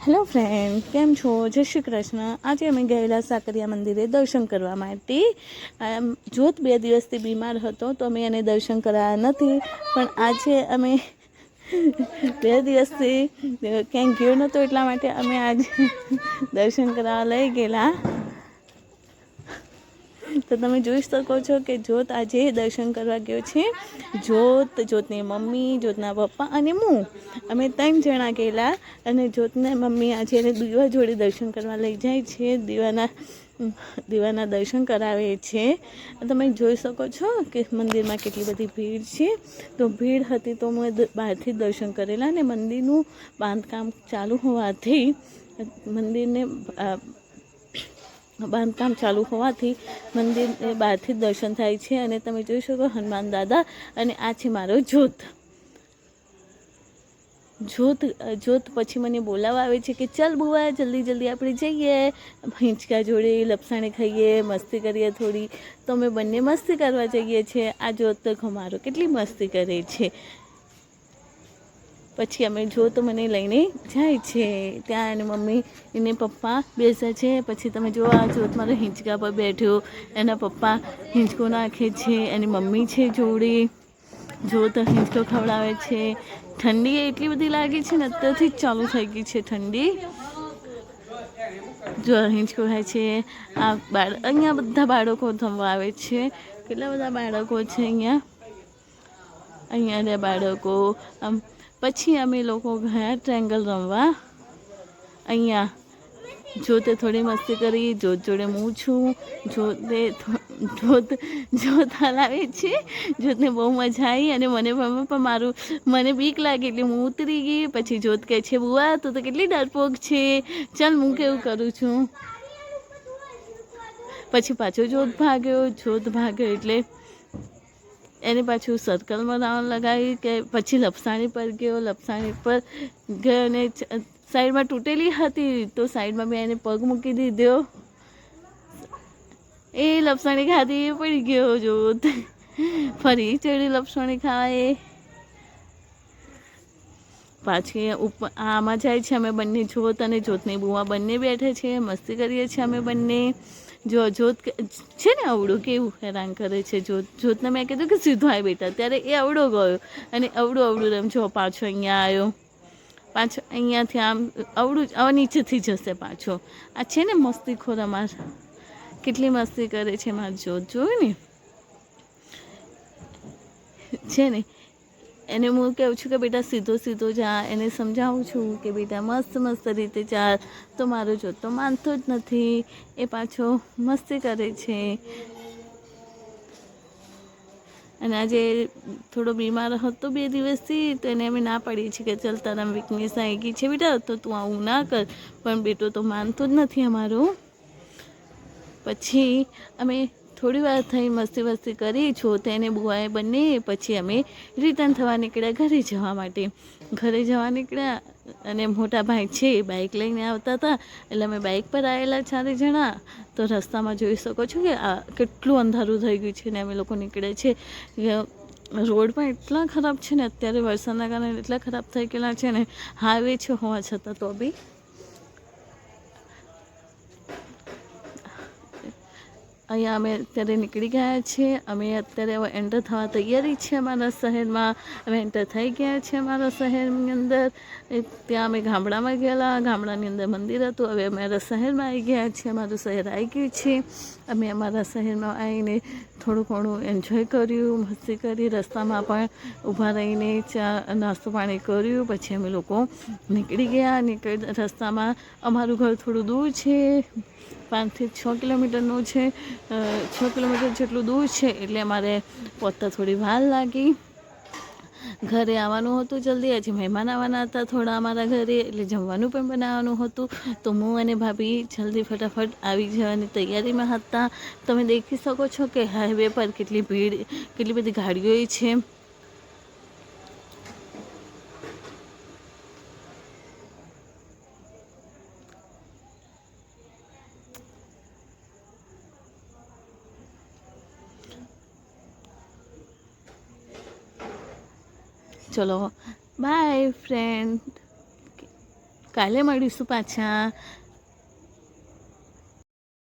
Hello friend, કેમ છો? જય શ્રી કૃષ્ણ. આજે અમે ગયેલા સાકરિયા મંદિરે દર્શન કરવા માટે. જોત 2 દિવસથી બીમાર હતો તો અમે એને દર્શન કરાયા નથી, પણ આજે અમે 2 દિવસથી ક્યાંય ગયો નહોતો એટલા માટે અમે આજે દર્શન કરાવવા લઈ ગયેલા. તો તમે જોઈ શકો છો કે જોત આજે દર્શન કરવા ગયો છે. જોતની મમ્મી, જોતના પપ્પા અને હું, અમે 3 જણા ગયેલા. અને જોતને મમ્મી આજે એને દીવા જોડે દર્શન કરવા લઈ જાય છે. દીવાના દર્શન કરાવે છે. તમે જોઈ શકો છો કે મંદિરમાં કેટલી બધી ભીડ છે. તો ભીડ હતી તો મેં બહારથી દર્શન કરેલા. અને મંદિરનું બાંધકામ ચાલુ હોવાથી મંદિરને બહારથી જ દર્શન થાય છે. અને તમે જોઈ શકો હનુમાન દાદા, અને આ છે મારો જોત. પછી મને બોલાવવા આવે છે કે ચાલ બુઆ, જલ્દી આપણે જઈએ, હિંચકા જોડે લપસણી ખાઈએ, મસ્તી કરીએ થોડી. તો અમે બંને મસ્તી કરવા જઈએ છીએ. આ જોત તો મારો કેટલી મસ્તી કરે છે. પછી અમે જોત મને લઈને જાય છે ત્યાં, એની મમ્મી એને પપ્પા બેસે છે. પછી તમે જો આ જોત મારો હિંચકા પર બેઠ્યો, એના પપ્પા હિંચકો નાખે છે, એની મમ્મી છે જોડે. જોત હિંચકો ખવડાવે છે. ઠંડી એટલી બધી લાગે છે ને, અત્યારથી જ ચાલુ થઈ ગઈ છે ઠંડી. જો હિંચકો ખાય છે. અહીંયા બધા બાળકો થવા આવે છે. કેટલા બધા બાળકો છે અહીંયા બાળકો. પછી અમે લોકો ગયા ટ્રાયંગલ રમવા. અહીંયા જોતે થોડી મસ્તી કરી. જોત જોડે હું છું. જોત હલાવે છે. જોતને બહુ મજા આવી. અને મને બીક લાગી એટલે હું ઉતરી ગઈ. પછી જોત કહે છે બુઆ તું તો કેટલી ડરપોક છે, ચાલ હું કેવું કરું છું. પછી પાછો જોત ભાગ્યો એટલે એને પાછું સર્કલમાં રાઉન્ડ લગાવી. કે પછી લપસાણી પર ગયો અને સાઈડમાં તૂટેલી હતી તો સાઈડમાં મેં એને પગ મૂકી દીધો. એ લપસણી ખાધી, પડી ગયો જોત. ફરી ચડી લપસણી ખાવા. પાછી આમાં જાય છે. અમે બંને જોત અને જોતની બુઆ બંને બેઠે છે, મસ્તી કરીએ છીએ અમે બંને. જોત છે ને અવળું કેવું હેરાન કરે છે. જોતને મેં કીધું કે સીધો આવી બેટા, ત્યારે એ અવળો ગયો અને અવળું રમજો. પાછો અહીંયા આવ્યો. પાછો અહીંયાથી આમ અવળું નીચેથી જશે પાછો. આ છે ને મસ્તીખોર અમાર, કેટલી મસ્તી કરે છે મારી જોત. જોયું ને છે ને. એને હું કહું છું કે બેટા સીધો જા. એને સમજાવું છું કે બેટા મસ્ત રીતે ચાલ. તો મારો જોત તો માનતો જ નથી. એ પાછો મસ્તી કરે છે. અને આજે થોડો બીમાર હતો 2 દિવસથી, તો એને અમે ના પાડીએ છીએ કે ચાલ તારા વીકનેસ આવી ગઈ છે બેટા, તો તું આવું ના કર. પણ બેટો તો માનતો જ નથી અમારો. પછી અમે થોડી વાર થઈ મસ્તી કરી જોત એને બુઆએ બંને. પછી અમે રિટર્ન થવા નીકળ્યા ઘરે જવા નીકળ્યા. અને મોટા ભાઈ છે બાઇક લઈને આવતા હતા, એટલે અમે બાઇક પર આવેલા 4 જણા. તો રસ્તામાં જોઈ શકો છો કે કેટલું અંધારું થઈ ગયું છે. ને અમે લોકો નીકળે છે. રોડ પણ એટલા ખરાબ છે ને, અત્યારે વરસાદના કારણે એટલા ખરાબ થઈ ગયેલા છે ને. હાઈવે છે હોવા છતાં તો બી અહીંયા અમે અત્યારે નીકળી ગયા છીએ. અમે અત્યારે હવે એન્ટર થવા તૈયારી છે અમારા શહેરમાં. અમે એન્ટર થઈ ગયા છીએ અમારા શહેરની અંદર. ત્યાં અમે ગામડામાં ગયેલા, ગામડાની અંદર મંદિર હતું. હવે અમારા શહેરમાં આવી ગયા છીએ. અમારું શહેર આવી ગયું છે. અમે અમારા શહેરમાં આવીને થોડું ઘણું એન્જોય કર્યું, મસ્તી કરી. રસ્તામાં પણ ઊભા રહીને નાસ્તો પાણી કર્યું. પછી અમે લોકો નીકળી ગયા. રસ્તામાં અમારું ઘર થોડું દૂર છે, 5 થી 6 કિલોમીટરનું છે. 6 કિલોમીટર જેટલું દૂર છે, એટલે અમારે પહોંચતા થોડી વાર લાગી. ઘરે આવવાનું હતું જલ્દી. આજે મહેમાન આવવાના હતા થોડા અમારા ઘરે, એટલે જમવાનું પણ બનાવવાનું હતું. તો હું અને ભાભી જલ્દી ફટાફટ આવી જવાની તૈયારીમાં હતા. તમે દેખી શકો છો કે હાઈવે પર કેટલી ભીડ, કેટલી બધી ગાડીઓ છે. ચલો બાય ફ્રેન્ડ. કાલે મળીશું પાછા.